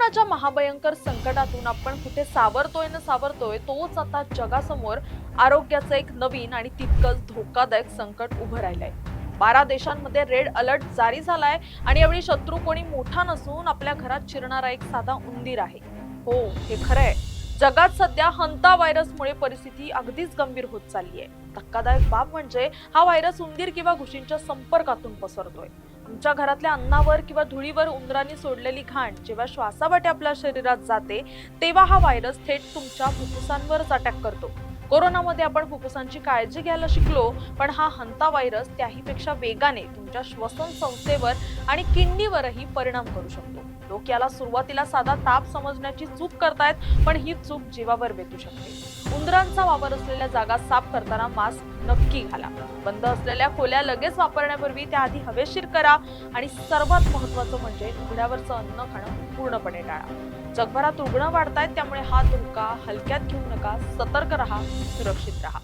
कोरोनाच्या महाभयंकर संकटातून आपण कुठे सावरतोय तोच आता जगासमोर आरोग्याचं एक नवीन आणि तितकंच धोकादायक संकट उभं राहिलंय। 12 देशांमध्ये रेड अलर्ट जारी झालाय आणि यावेळी शत्रू कोणी मोठा नसून आपल्या घरात शिरणारा एक साधा उंदीर आहे। हो, हे खरंय। जगात सध्या हंता व्हायरसमुळे परिस्थिती अगदीच गंभीर होत चालली आहे। धक्कादायक बाब म्हणजे हा व्हायरस उंदीर किंवा घुशींच्या संपर्कातून पसरतोय। तुमच्या घरातल्या अन्नावर किंवा धुळीवर उंदरांनी सोडलेली घाण जेव्हा श्वासावाटे आपल्या शरीरात जाते तेव्हा हा व्हायरस थेट तुमच्या फुफ्फुसांवरच अटॅक करतो। कोरोनामध्ये आपण फुफ्फुसांची काळजी घ्यायला शिकलो, पण हा हंता व्हायरस त्याहीपेक्षा वेगाने तुमच्या श्वसन संस्थेवर आणि किडनीवरही परिणाम करू शकतो। लोक याला सुरुवातीला साधा ताप समजण्याची चूक करतायत, पण ही चूक जीवावर बेतू शकते। उंदरांचा वावर असलेल्या जागा साफ करताना मास्क नक्की घाला। बंद असलेल्या खोल्या लगेच वापरण्यापूर्वी त्या आधी हवेशीर करा आणि सर्वात महत्त्वाचं म्हणजे उघड्यावरचं अन्न खाणं पूर्णपणे टाळा। जगभरात रुग्ण वाढतायत, त्यामुळे हा धोका हलक्यात घेऊ नका। सतर्क रहा, सुरक्षित रहा।